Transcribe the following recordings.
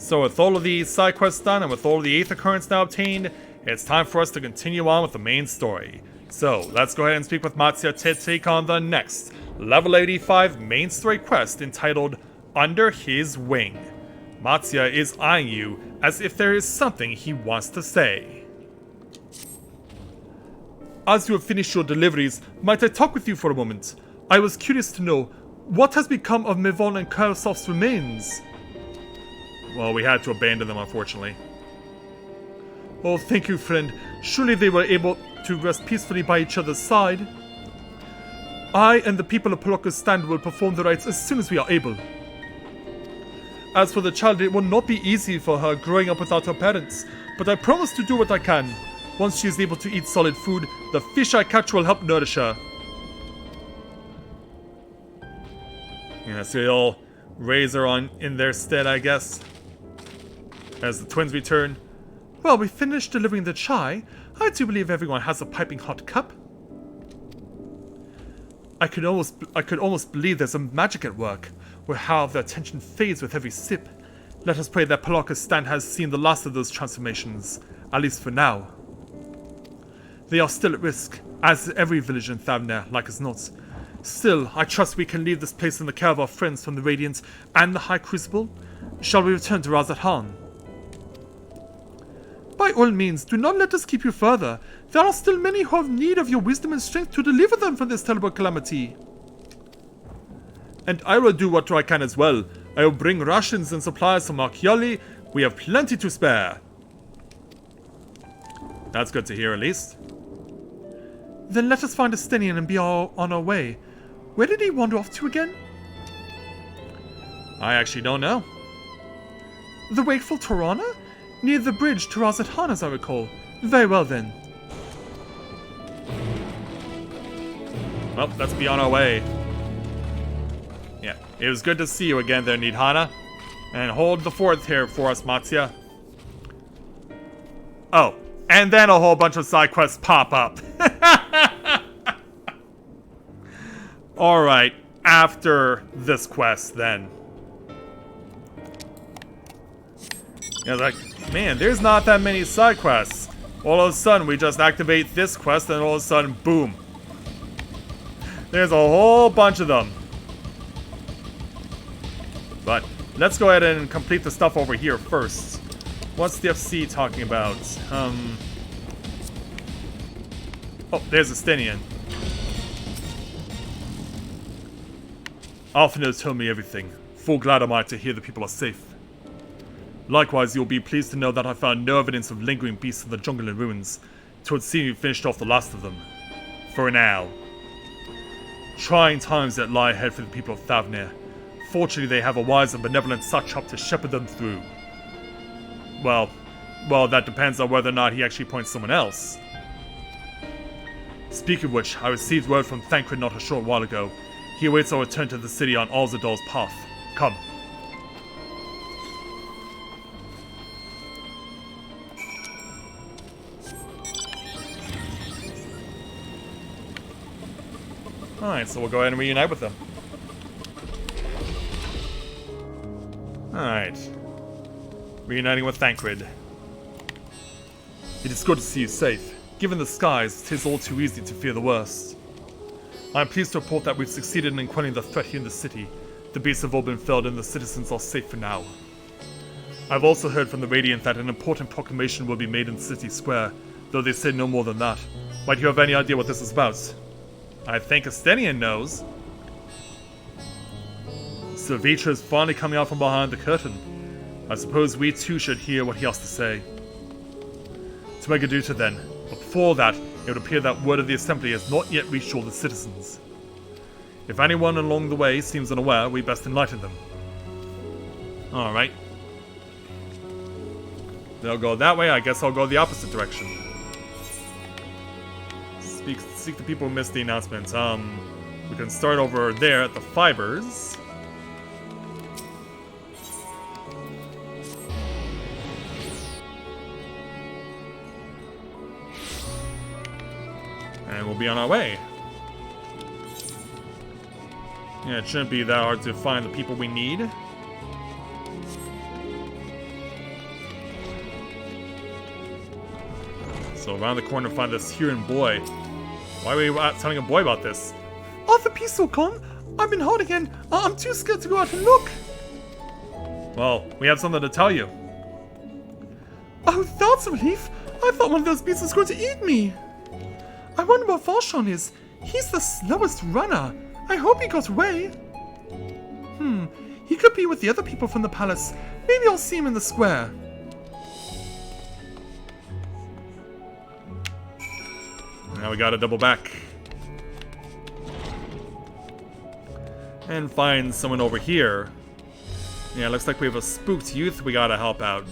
So with all of the side quests done and with all of the Aether Currents now obtained, it's time for us to continue on with the main story. So let's go ahead and speak with Matsuya to take on the next level 85 main story quest entitled Under His Wing. Matsuya is eyeing you as if there is something he wants to say. As you have finished your deliveries, might I talk with you for a moment? I was curious to know, what has become of Mevon and Karasov's remains? Well, we had to abandon them, unfortunately. Oh, thank you, friend. Surely they were able to rest peacefully by each other's side. I and the people of Palaka's stand will perform the rites as soon as we are able. As for the child, it will not be easy for her growing up without her parents, but I promise to do what I can. Once she is able to eat solid food, the fish I catch will help nourish her. Yeah, so you'll raise her on in their stead, I guess. As the twins return. Well, we finished delivering the chai. I do believe everyone has a piping hot cup. I could almost believe there's a magic at work, where how the attention fades with every sip. Let us pray that Palaka's stand has seen the last of those transformations, at least for now. They are still at risk, as is every village in Thavner, like as not. Still, I trust we can leave this place in the care of our friends from the Radiant and the High Crucible. Shall we return to Razat Han? By all means, do not let us keep you further. There are still many who have need of your wisdom and strength to deliver them from this terrible calamity. And I will do what I can as well. I will bring rations and supplies from Marchiali. We have plenty to spare. That's good to hear, at least. Then let us find Estenian and be on our way. Where did he wander off to again? I actually don't know. The wakeful Torana? Near the bridge to Razat Han, as I recall. Very well then. Well, let's be on our way. Yeah, it was good to see you again there, Nidhana. And hold the fort here for us, Matsuya. Oh, and then a whole bunch of side quests pop up. Alright, after this quest then. Yeah, like, man, there's not that many side quests. All of a sudden, we just activate this quest, and all of a sudden, boom. There's a whole bunch of them. But let's go ahead and complete the stuff over here first. What's the FC talking about? Oh, there's Estenian. Alphino has told me everything. Full glad am I to hear the people are safe. Likewise, you'll be pleased to know that I found no evidence of lingering beasts in the jungle and ruins. It would seem you finished off the last of them. For now. Trying times that lie ahead for the people of Thavner. Fortunately, they have a wise and benevolent Satrap to shepherd them through. Well, that depends on whether or not he actually points someone else. Speaking of which, I received word from Thancred not a short while ago. He awaits our return to the city on Alzadol's path. Come. Alright, so we'll go ahead and reunite with them. Alright. Reuniting with Thancred. It is good to see you safe. Given the skies, 'tis all too easy to fear the worst. I am pleased to report that we've succeeded in quelling the threat here in the city. The beasts have all been felled and the citizens are safe for now. I've also heard from the Radiant that an important proclamation will be made in the city square, though they said no more than that. Might you have any idea what this is about? I think Estenian knows. Sir Vitra is finally coming out from behind the curtain. I suppose we too should hear what he has to say. To make a duty then, but before that, it would appear that word of the assembly has not yet reached all the citizens. If anyone along the way seems unaware, we best enlighten them. Alright. They'll go that way, I guess I'll go the opposite direction. Seek the people who missed the announcement. We can start over there at the fibers. And we'll be on our way. Yeah, it shouldn't be that hard to find the people we need. So around the corner find this Huron boy. Why were you telling a boy about this? Oh, the peace will come. I've been hiding and I'm too scared to go out and look. Well, we have something to tell you. Oh, that's a relief. I thought one of those beasts was going to eat me. I wonder where Valshan is. He's the slowest runner. I hope he got away. He could be with the other people from the palace. Maybe I'll see him in the square. Now we gotta double back. And find someone over here. Yeah, looks like we have a spooked youth we gotta help out.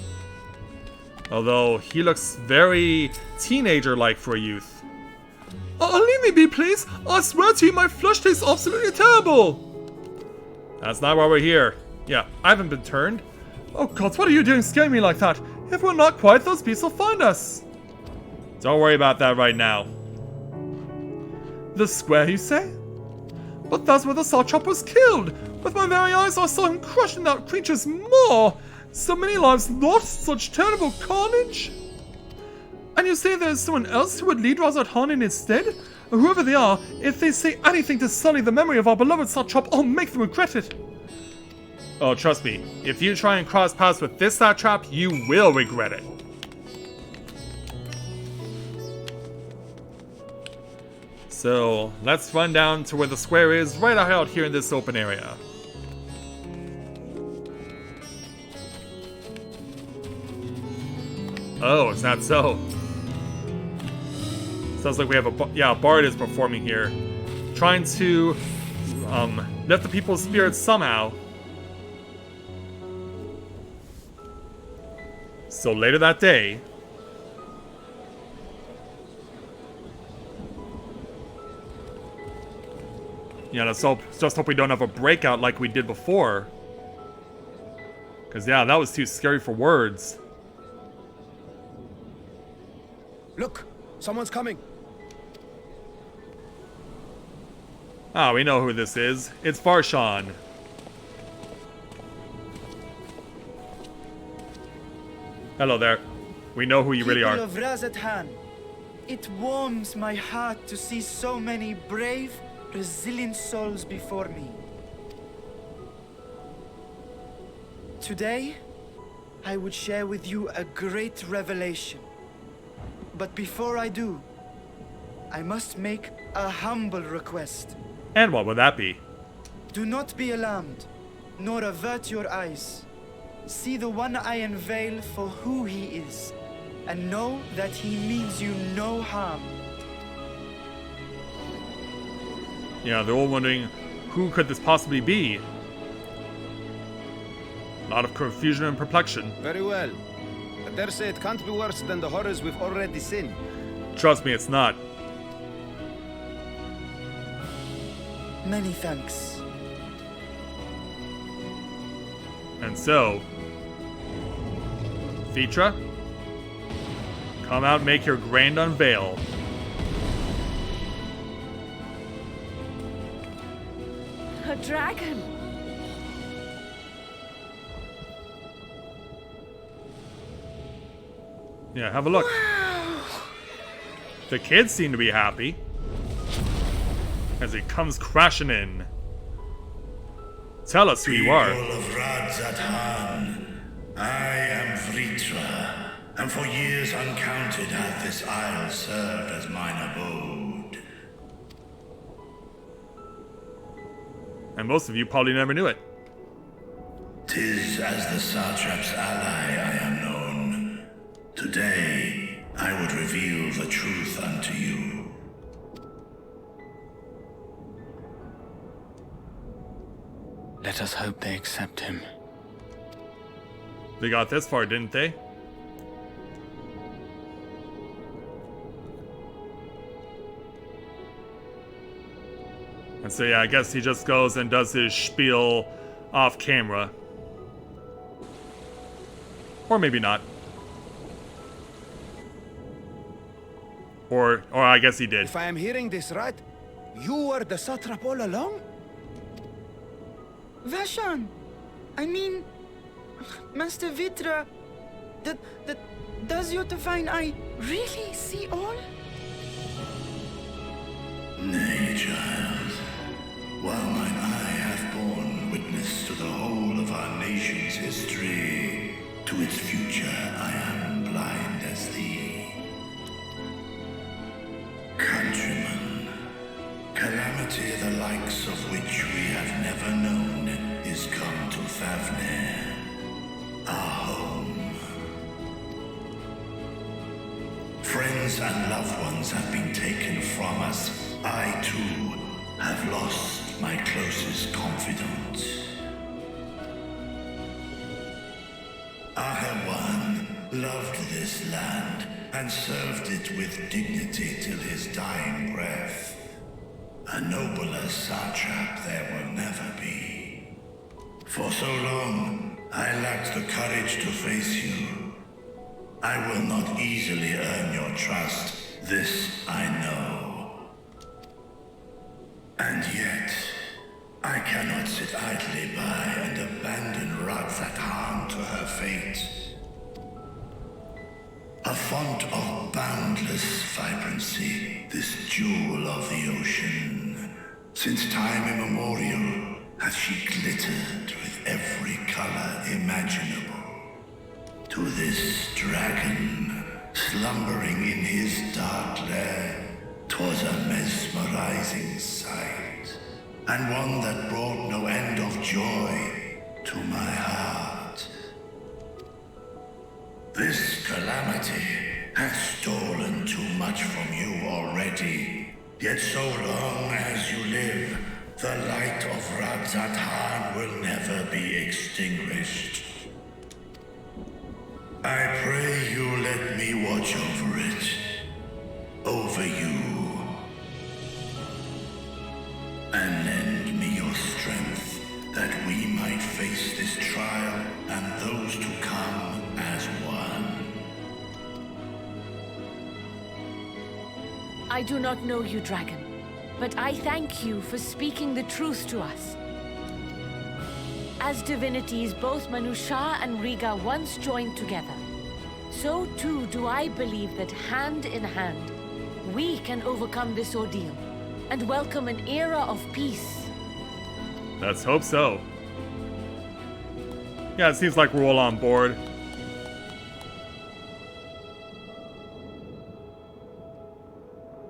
Although, he looks very teenager-like for a youth. Oh, leave me be, please! I swear to you, my flesh tastes absolutely terrible! That's not why we're here. Yeah, I haven't been turned. Oh god, what are you doing scaring me like that? If we're not quiet, those beasts will find us. Don't worry about that right now. The square, you say? But that's where the Satrap was killed! With my very eyes, I saw him crushing that creature's maw! So many lives lost, such terrible carnage! And you say there's someone else who would lead Razat Han in instead? Whoever they are, if they say anything to sully the memory of our beloved Satrap, I'll make them regret it! Oh, trust me, if you try and cross paths with this Satrap, you will regret it. So, let's run down to where the square is, right out here in this open area. Oh, is that so? Sounds like we have a bard is performing here, trying to lift the people's spirits somehow. So later that day, yeah, let's just hope we don't have a breakout like we did before. Because yeah, that was too scary for words. Look, someone's coming. Ah, we know who this is. It's Varshan. Hello there. We know who you really are. People of Razat Han, it warms my heart to see so many brave, resilient souls before me. Today, I would share with you a great revelation. But before I do, I must make a humble request. And what would that be? Do not be alarmed, nor avert your eyes. See the one I unveil for who he is, and know that he means you no harm. Yeah, they're all wondering, who could this possibly be? A lot of confusion and perplexion. Very well. I dare say it can't be worse than the horrors we've already seen. Trust me, it's not. Many thanks. And so, Vitra, come out and make your grand unveil. A dragon! Yeah, have a look. Wow! The kids seem to be happy as he comes crashing in. Tell us who you are. People of Razat Han, I am Vritra, and for years uncounted hath this isle served as mine abode. And most of you probably never knew it. 'Tis as the Satrap's ally I am known. Today, I would reveal the truth unto you. Let us hope they accept him. They got this far, didn't they? And so yeah, I guess he just goes and does his spiel off camera. Or maybe not. Or I guess he did. If I am hearing this right, you were the Satrap all along? Vashan! I mean, Master Vitra, does your divine eye Really see all? Nay, child. While mine eye hath borne witness to the whole of our nation's history, to its future I am blind as thee. Countrymen, calamity the likes of which we have never known is come to Thavnir, our home. Friends and loved ones have been taken from us. I, too, have lost my closest confidant. Ahewan loved this land and served it with dignity till his dying breath. A nobler satrap there will never be. For so long, I lacked the courage to face you. I will not easily earn your trust, this I know. And yet, I cannot sit idly by and abandon Radzathan to her fate. A font of boundless vibrancy, this jewel of the ocean. Since time immemorial, hath she glittered with every color imaginable. To this dragon, slumbering in his dark lair, 'twas a mesmerizing sight, and one that brought no end of joy to my heart. This calamity hath stolen too much from you already, yet so long as you live, the light of Radzathan will never be extinguished. I pray you let me watch over it, over you, and lend me your strength that we might face this trial and those to come as one. I do not know you, dragon, but I thank you for speaking the truth to us. As divinities, both Manusha and Riga once joined together. So too do I believe that hand in hand, we can overcome this ordeal and welcome an era of peace. Let's hope so. Yeah, it seems like we're all on board.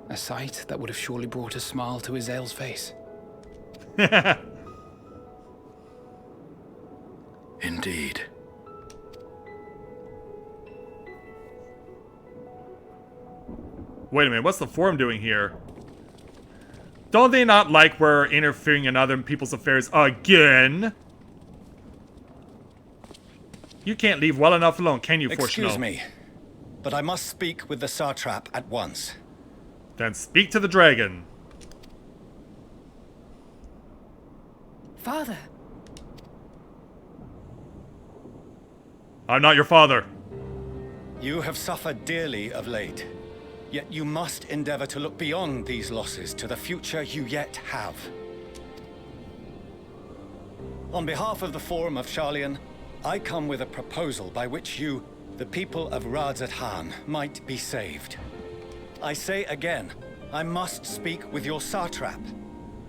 A sight that would have surely brought a smile to Azael's face. Indeed. Wait a minute, what's the Forum doing here? Don't they not like we're interfering in other people's affairs again? You can't leave well enough alone, can you, Fortuno? Excuse me, but I must speak with the satrap at once. Then speak to the dragon. Father. I'm not your father. You have suffered dearly of late, yet you must endeavor to look beyond these losses to the future you yet have. On behalf of the Forum of Sharlayan, I come with a proposal by which you, the people of Radzathan, might be saved. I say again, I must speak with your satrap.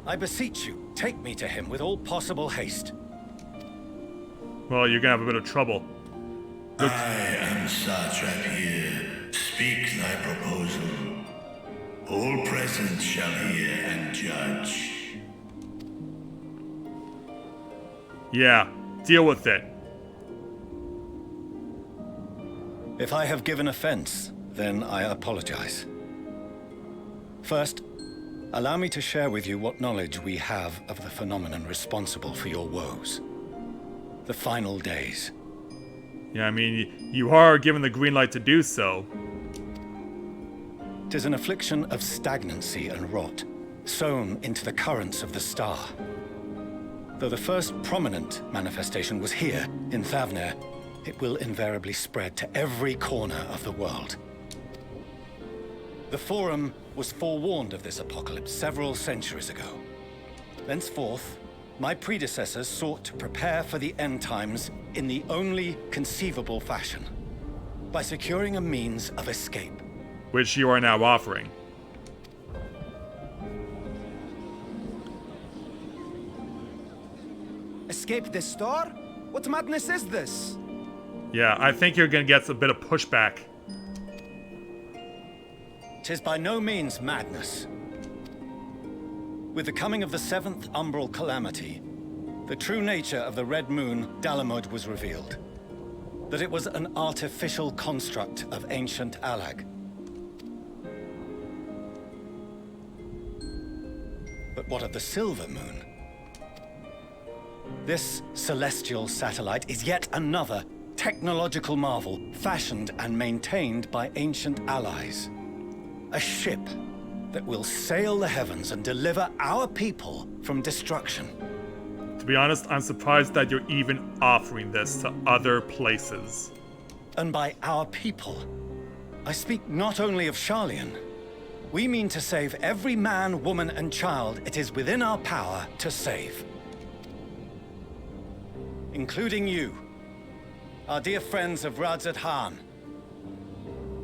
I beseech you, take me to him with all possible haste. Well, you're gonna have a bit of trouble. I am satrap here. Speak thy proposal. All present shall hear and judge. Yeah, deal with it. If I have given offense, then I apologize. First, allow me to share with you what knowledge we have of the phenomenon responsible for your woes. The final days. Yeah, I mean, you are given the green light to do so. 'Tis an affliction of stagnancy and rot, sown into the currents of the star. Though the first prominent manifestation was here, in Thavnir, it will invariably spread to every corner of the world. The Forum was forewarned of this apocalypse several centuries ago. Thenceforth, my predecessors sought to prepare for the end times in the only conceivable fashion, by securing a means of escape. which you are now offering. Escape the store? What madness is this? Yeah, I think you're gonna get a bit of pushback. 'Tis by no means madness. With the coming of the 7th umbral calamity, the true nature of the Red Moon, Dalamud, was revealed. That it was an artificial construct of ancient Alag. But what of the Silver Moon? This celestial satellite is yet another technological marvel, fashioned and maintained by ancient allies. A ship that will sail the heavens and deliver our people from destruction. To be honest, I'm surprised that you're even offering this to other places. And by our people, I speak not only of Sharlayan. We mean to save every man, woman, and child it is within our power to save. Including you, our dear friends of Radzat Han.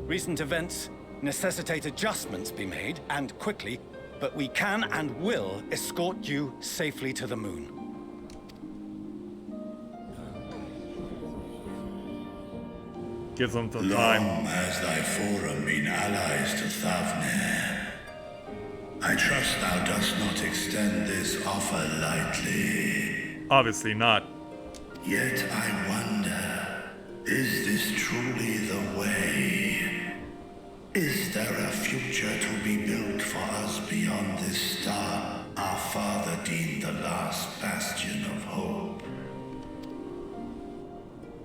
Recent events necessitate adjustments be made, and quickly, but we can and will escort you safely to the moon. Gives them some time. Long has thy forum been allies to Thavnir. I trust thou dost not extend this offer lightly. Obviously not. Yet I wonder, is this truly the way? Is there a future to be built for us beyond this star our father deemed the last bastion of hope?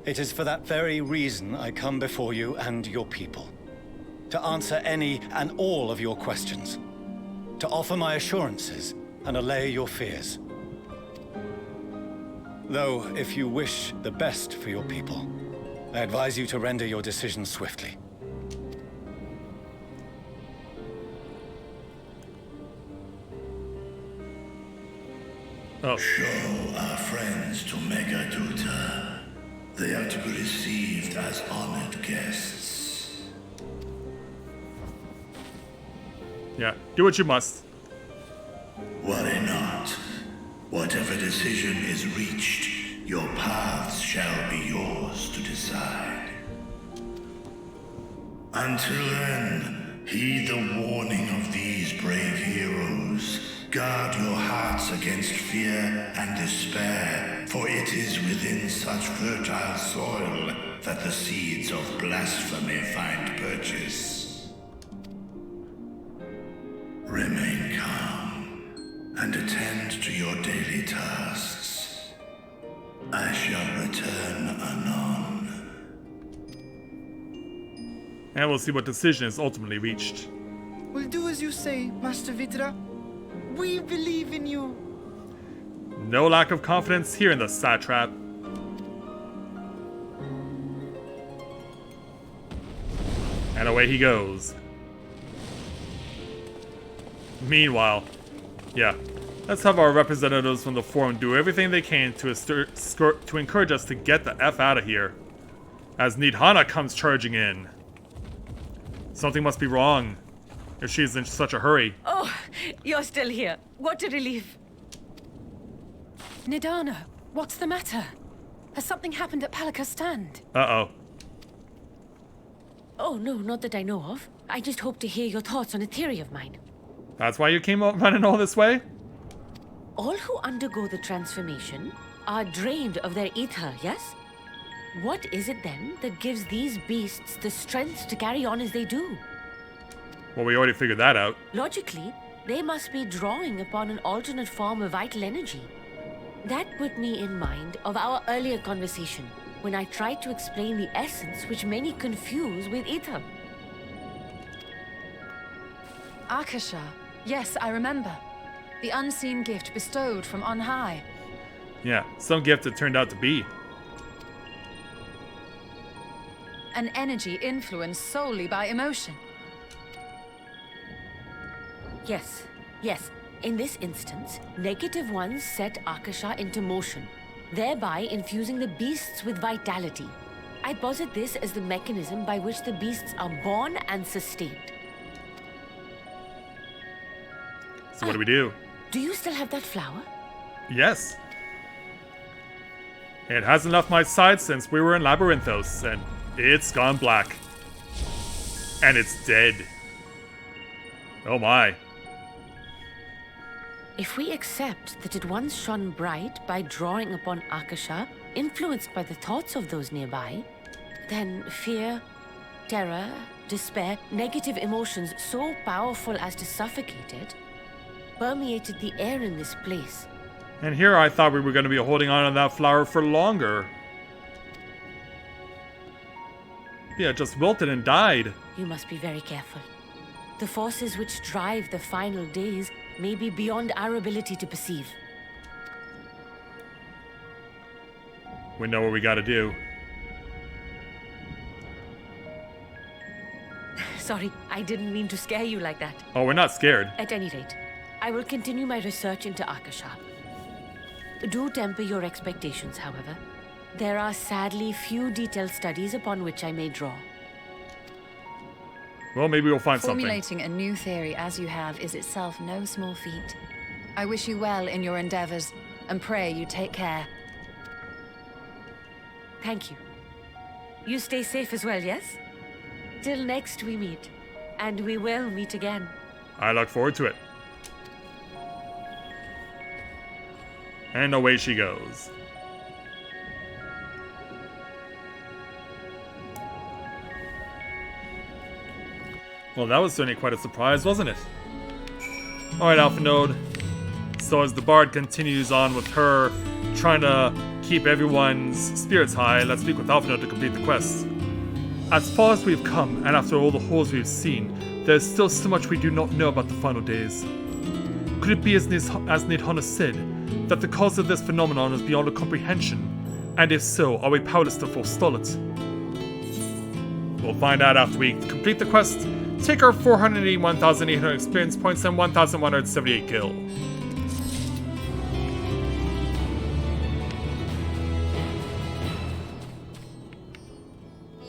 It is for that very reason I come before you and your people. To answer any and all of your questions. To offer my assurances and allay your fears. Though, if you wish the best for your people, I advise you to render your decision swiftly. Oh. Show our friends to Megaduta. They are to be received as honored guests. Yeah, do what you must. Worry not. Whatever decision is reached, your paths shall be yours to decide. Until then, heed the warning of these brave heroes. Guard your hearts against fear and despair, for it is within such fertile soil that the seeds of blasphemy find purchase. Remain calm and attend to your daily tasks. I shall return anon. And we'll see what decision is ultimately reached. We'll do as you say, Master Vidra. We believe in you. No lack of confidence here in the satrap. And away he goes. Meanwhile, yeah, let's have our representatives from the forum do everything they can to encourage us to get the F out of here. As Nidhana comes charging in. Something must be wrong if she's in such a hurry. Oh, you're still here. What a relief. Nidhana, what's the matter? Has something happened at Palaka's stand? Uh-oh. Oh, no, not that I know of. I just hope to hear your thoughts on a theory of mine. That's why you came running all this way? All who undergo the transformation are drained of their ether, yes? What is it then that gives these beasts the strength to carry on as they do? Well, we already figured that out. Logically, they must be drawing upon an alternate form of vital energy. That put me in mind of our earlier conversation, when I tried to explain the essence which many confuse with ether. Akasha. Yes, I remember. The unseen gift bestowed from on high. Yeah, some gift it turned out to be. An energy influenced solely by emotion. Yes, yes. In this instance, negative ones set Akasha into motion, thereby infusing the beasts with vitality. I posit this as the mechanism by which the beasts are born and sustained. So what do we do? Do you still have that flower? Yes. It hasn't left my side since we were in Labyrinthos, and it's gone black. And it's dead. Oh my. If we accept that it once shone bright by drawing upon Akasha, influenced by the thoughts of those nearby, then fear, terror, despair, negative emotions so powerful as to suffocate it, permeated the air in this place. And here I thought we were going to be holding on to that flower for longer. Yeah, it just wilted and died. You must be very careful. The forces which drive the final days may be beyond our ability to perceive. We know what we gotta do. Sorry, I didn't mean to scare you like that. Oh, we're not scared. At any rate, I will continue my research into Akasha. Do temper your expectations, however. There are sadly few detailed studies upon which I may draw. Well, maybe we'll find something. Formulating a new theory as you have is itself no small feat. I wish you well in your endeavors, and pray you take care. Thank you. You stay safe as well, yes? Till next we meet. And we will meet again. I look forward to it. And away she goes. Well, that was certainly quite a surprise, wasn't it? Alright, Alpha Node. So as the Bard continues on with her, trying to keep everyone's spirits high, let's speak with Alpha Node to complete the quest. As far as we've come, and after all the horrors we've seen, there's still so much we do not know about the final days. Could it be, as Nidhana said, that the cause of this phenomenon is beyond our comprehension? And if so, are we powerless to forestall it? We'll find out after we complete the quest, take our 481,800 experience points and 1,178 gil.